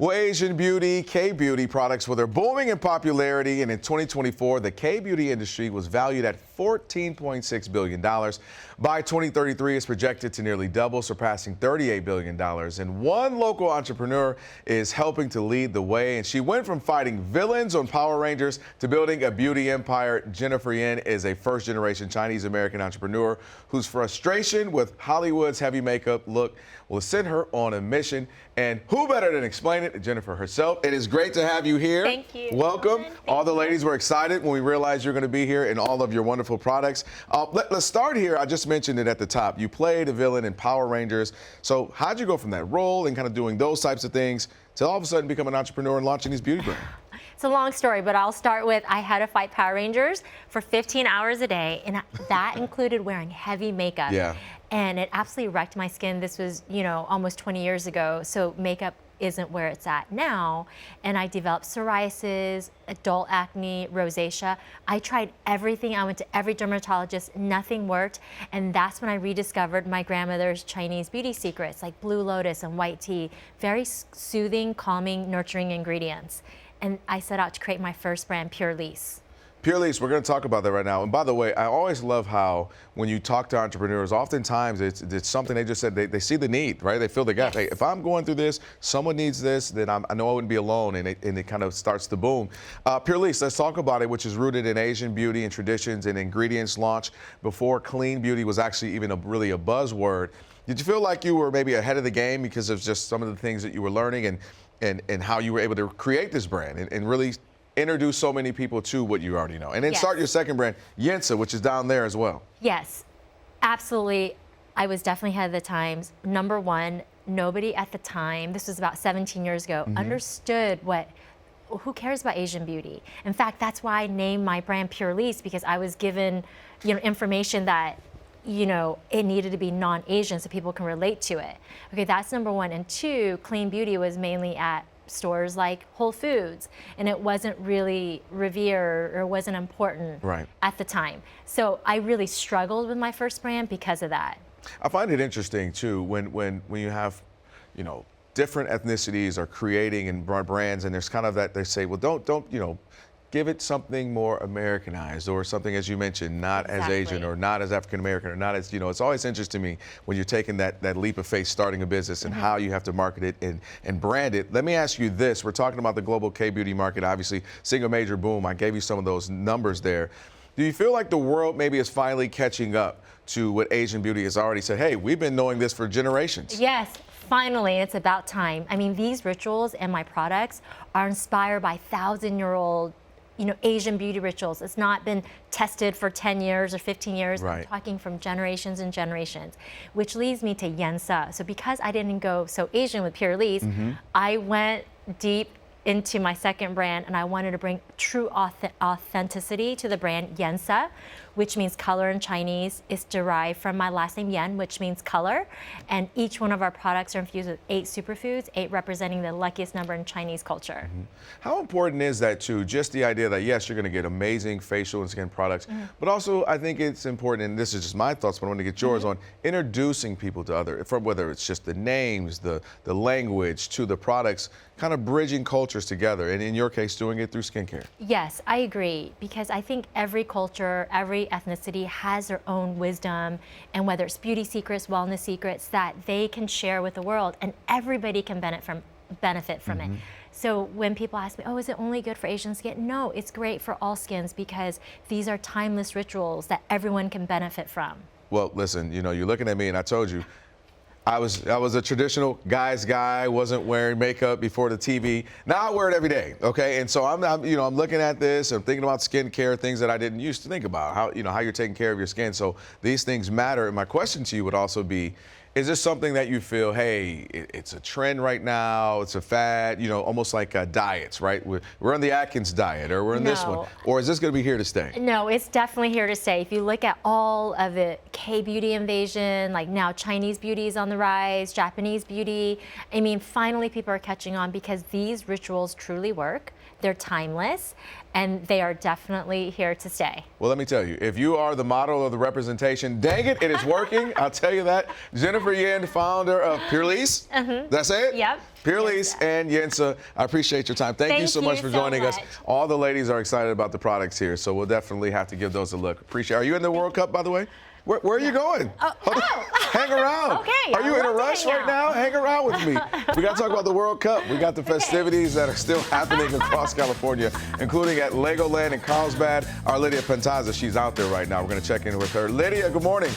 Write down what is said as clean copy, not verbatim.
Well, Asian beauty, K-beauty products, well, they're booming in popularity, and in 2024, the K-beauty industry was valued at $14.6 billion. By 2033, it's projected to nearly double, surpassing $38 billion. And one local entrepreneur is helping to lead the way, and she went from fighting villains on Power Rangers to building a beauty empire. Jennifer Yen is a first-generation Chinese-American entrepreneur whose frustration with Hollywood's heavy makeup look will send her on a mission. And who better than explain it than Jennifer herself? It is great to have you here. Thank you. Welcome. All the ladies were excited when we realized you're going to be here and all of your wonderful products. Let's start here. I just mentioned it at the top. You played a villain in Power Rangers. So how'd you go from that role and kind of doing those types of things to all of a sudden become an entrepreneur and launching these beauty brands? It's a long story, but I'll start with I had to fight Power Rangers for 15 hours a day, and that included wearing heavy makeup. Yeah. And it absolutely wrecked my skin. This was, almost 20 years ago, so makeup isn't where it's at now. And I developed psoriasis, adult acne, rosacea. I tried everything. I went to every dermatologist. Nothing worked. And that's when I rediscovered my grandmother's Chinese beauty secrets, like blue lotus and white tea. Very soothing, calming, nurturing ingredients. And I set out to create my first brand, Pure Lise. Pure Lise, we're going to talk about that right now. And by the way, I always love how when you talk to entrepreneurs, oftentimes it's something they just said, they see the need, right? They feel the gap. Yes. Hey, if I'm going through this, someone needs this, then I know I wouldn't be alone, and it kind of starts to boom. Pure Lise, let's talk about it, which is rooted in Asian beauty and traditions and ingredients launched before clean beauty was actually even really a buzzword. Did you feel like you were maybe ahead of the game because of just some of the things that you were learning and how you were able to create this brand and really introduce so many people to what you already know? And then start your second brand, YENSA, which is down there as well. Yes, absolutely. I was definitely ahead of the times. Number one, nobody at the time, this was about 17 years ago, understood who cares about Asian beauty. In fact, that's why I named my brand Pure Lise, because I was given, information that it needed to be non-Asian so people can relate to it. Okay, that's number one. And two, clean beauty was mainly at stores like Whole Foods, and it wasn't really revered or wasn't important at the time. So I really struggled with my first brand because of that. I find it interesting too when you have, different ethnicities are creating and brands, and there's kind of that they say, well, don't give it something more Americanized or something, as you mentioned, not as Asian or not as African American or not as, it's always interesting to me when you're taking that leap of faith starting a business and how you have to market it and brand it. Let me ask you this. We're talking about the global K-beauty market, obviously seeing a major boom. I gave you some of those numbers there. Do you feel like the world maybe is finally catching up to what Asian beauty has already said? Hey, we've been knowing this for generations. Yes. Finally, it's about time. I mean, these rituals and my products are inspired by 1,000-year-old Asian beauty rituals. It's not been tested for 10 years or 15 years. I'm talking from generations and generations, which leads me to YENSA. So because I didn't go so Asian with Pure Lise, I went deep into my second brand, and I wanted to bring true authenticity to the brand YENSA, which means color in Chinese. It's derived from my last name Yen, which means color. And each one of our products are infused with 8 superfoods, 8 representing the luckiest number in Chinese culture. How important is that too? Just the idea that yes, you're going to get amazing facial and skin products, but also I think it's important, and this is just my thoughts, but I want to get yours on introducing people to other, from whether it's just the names, the language, to the products, kind of bridging cultures together, and in your case, doing it through skincare. Yes, I agree, because I think every culture, every ethnicity has their own wisdom, and whether it's beauty secrets, wellness secrets that they can share with the world, and everybody can benefit from it. So when people ask me, oh, is it only good for Asian skin? No, it's great for all skins, because these are timeless rituals that everyone can benefit from. Well, listen, you're looking at me, and I told you, I was a traditional guy's guy, wasn't wearing makeup before the TV. Now I wear it every day, okay? And so I'm looking at this, I'm thinking about skincare, things that I didn't used to think about, how you're taking care of your skin. So these things matter. And my question to you would also be, is this something that you feel, hey, it's a trend right now, it's a fad, almost like diets, right? We're on the Atkins diet, or we're in this one, or is this going to be here to stay? No, it's definitely here to stay. If you look at all of the K-beauty invasion, like now Chinese beauty is on the rise, Japanese beauty, I mean, finally people are catching on because these rituals truly work. They're timeless, and they are definitely here to stay. Well, let me tell you, if you are the model of the representation, dang it, it is working. I'll tell you that. Jennifer Jennifer Yen, founder of Purelease. That's it? Yep. Purelease and YENSA. I appreciate your time. Thank you so much for joining us. All the ladies are excited about the products here, so we'll definitely have to give those a look. Appreciate it. Are you in the World Cup, by the way? Where are you going? Hang around. Okay. Are you in a rush right now? Hang around with me. We got to talk about the World Cup. We got the festivities that are still happening across California, including at Legoland in Carlsbad. Our Lydia Pentaza, she's out there right now. We're going to check in with her. Lydia, good morning.